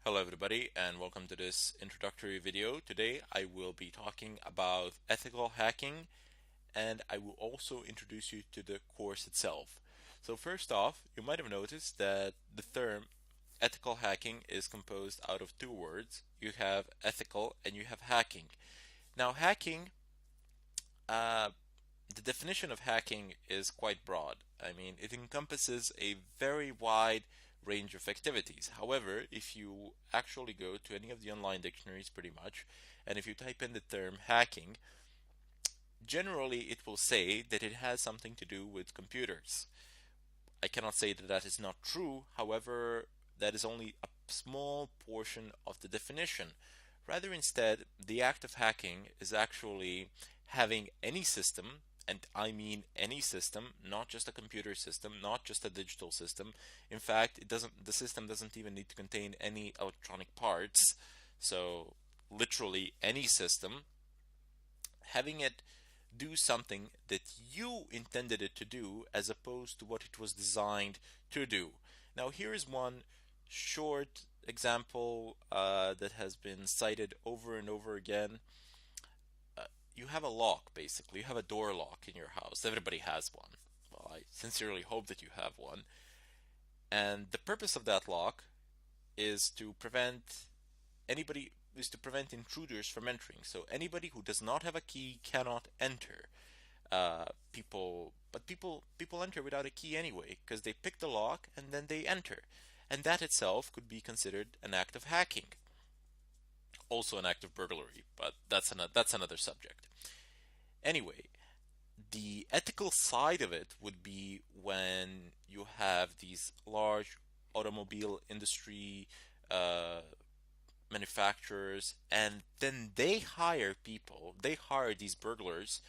Hello everybody and welcome to this introductory video. Today I will be talking about ethical hacking and I will also introduce you to the course itself. So first off, you might have noticed that the term ethical hacking is composed out of two words. You have ethical and you have hacking. Now hacking, uh, the definition of hacking is quite broad. I mean, it encompasses a very wide range of activities. However, if you actually go to any of the online dictionaries pretty much, and if you type in the term hacking, generally it will say that it has something to do with computers. I cannot say that that is not true. However, that is only a small portion of the definition. Rather, instead, the act of hacking is actually having any system, and I mean any system, not just a computer system, not just a digital system. In fact, the system doesn't even need to contain any electronic parts. So, literally any system, having it do something that you intended it to do as opposed to what it was designed to do. Now, here is one short example that has been cited over and over again. You have a lock, basically. You have a door lock in your house. Everybody has one. Well, I sincerely hope that you have one. And the purpose of that lock is to prevent anybody is to prevent intruders from entering. So anybody who does not have a key cannot enter. People enter without a key anyway because they pick the lock and then they enter, and that itself could be considered an act of hacking, also an act of burglary, but that's another subject. Anyway, the ethical side of it would be when you have these large automobile industry uh, manufacturers, and then they hire these burglars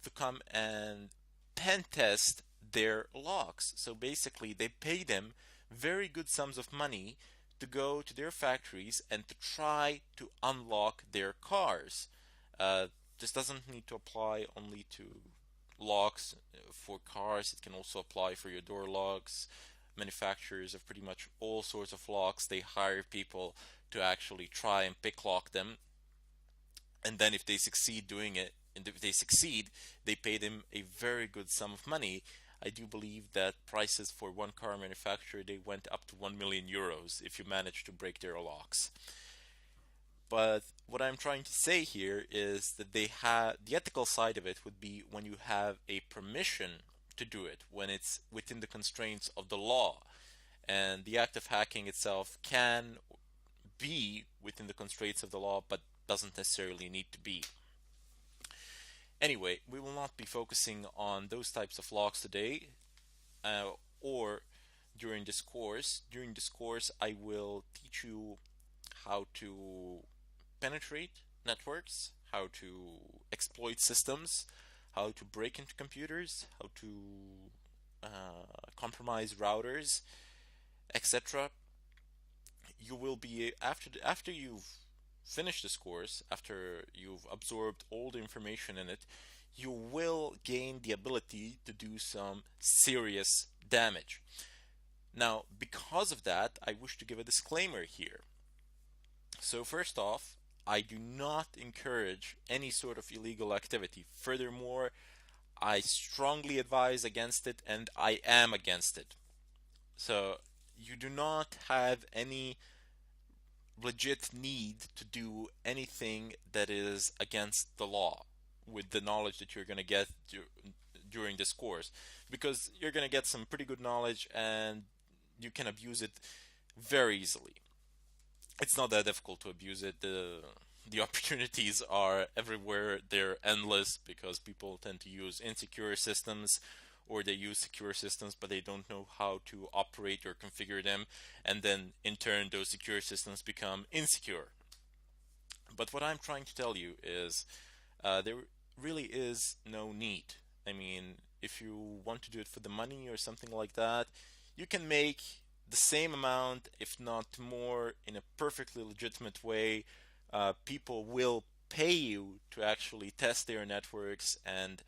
to come and pen test their locks. So basically, they pay them very good sums of money to go to their factories and to try to unlock their cars. Uh, this doesn't need to apply only to locks for cars, it can also apply for your door locks. Manufacturers of pretty much all sorts of locks, they hire people to actually try and pick lock them, and then if they succeed doing it, and if they succeed, they pay them a very good sum of money. I do believe that prices for one car manufacturer, they went up to 1 million euros if you manage to break their locks. But what I'm trying to say here is that they have the ethical side of it would be when you have a permission to do it, when it's within the constraints of the law. And the act of hacking itself can be within the constraints of the law, but doesn't necessarily need to be. Anyway, we will not be focusing on those types of locks today, or during this course. During this course, I will teach you how to penetrate networks, how to exploit systems, how to break into computers, how to compromise routers, etc. You will be after you've finished this course, after you've absorbed all the information in it, you will gain the ability to do some serious damage. Now, because of that, I wish to give a disclaimer here. So first off, I do not encourage any sort of illegal activity. Furthermore, I strongly advise against it and I am against it. So you do not have any legit need to do anything that is against the law with the knowledge that you're going to get during this course, because you're going to get some pretty good knowledge and you can abuse it very easily. It's not that difficult to abuse it. The opportunities are everywhere. They're endless because people tend to use insecure systems, or they use secure systems but they don't know how to operate or configure them, and then in turn those secure systems become insecure. But what I'm trying to tell you is there really is no need. I mean, if you want to do it for the money or something like that, you can make the same amount, if not more, in a perfectly legitimate way. People will pay you to actually test their networks and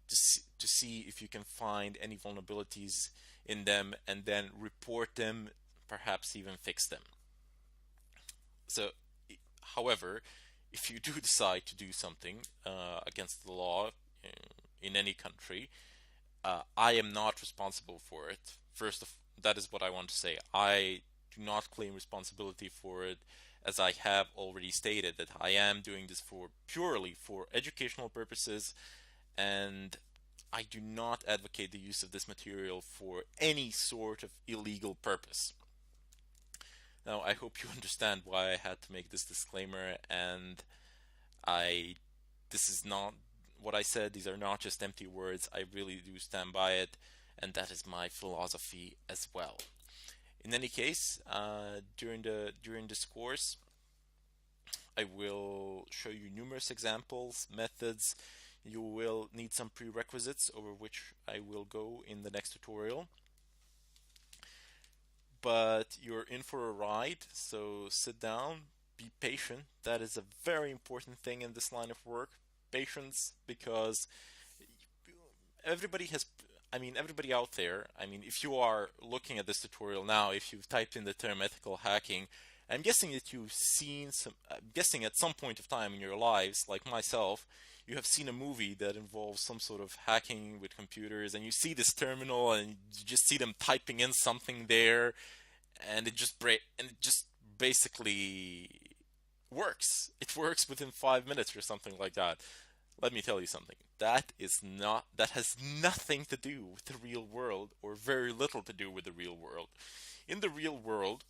to see if you can find any vulnerabilities in them and then report them, perhaps even fix them. So, however, if you do decide to do something against the law in any country, I am not responsible for it. That is what I want to say. I do not claim responsibility for it, as I have already stated that I am doing this for purely for educational purposes, and I do not advocate the use of this material for any sort of illegal purpose. Now, I hope you understand why I had to make this disclaimer, and I this is not what I said. These are not just empty words. I really do stand by it, and that is my philosophy as well. In any case, during this course, I will show you numerous examples, methods. You will need some prerequisites over which I will go in the next tutorial. But you're in for a ride, so sit down, be patient. That is a very important thing in this line of work. Patience, because everybody has, everybody out there, if you are looking at this tutorial now, if you've typed in the term ethical hacking, I'm guessing that you've seen I'm guessing at some point of time in your lives, like myself, you have seen a movie that involves some sort of hacking with computers, and you see this terminal, and you just see them typing in something there, and it just basically works. It works within 5 minutes or something like that. Let me tell you something. That has nothing to do with the real world, or very little to do with the real world. In the real world,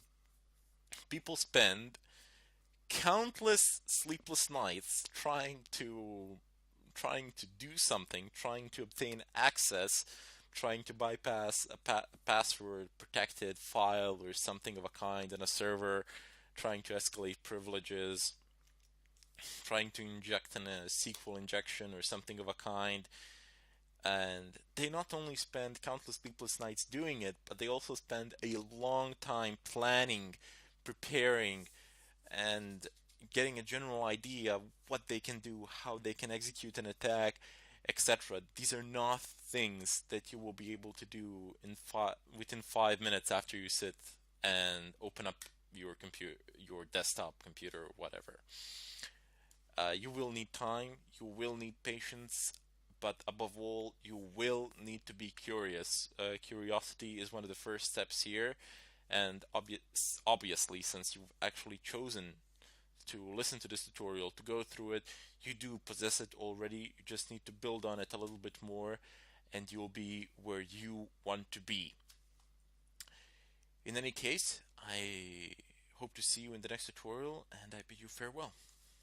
people spend countless sleepless nights trying to do something, trying to obtain access, trying to bypass a password protected file or something of a kind in a server, trying to escalate privileges, trying to inject in a SQL injection or something of a kind. And they not only spend countless sleepless nights doing it, but they also spend a long time planning, preparing, and getting a general idea of what they can do, how they can execute an attack, etc. These are not things that you will be able to do within 5 minutes after you sit and open up your computer, your desktop computer, or whatever. You will need time, you will need patience, but above all, you will need to be curious. Curiosity is one of the first steps here, and obviously, since you've actually chosen to listen to this tutorial, to go through it, you do possess it already. You just need to build on it a little bit more, and you'll be where you want to be. In any case, I hope to see you in the next tutorial, and I bid you farewell.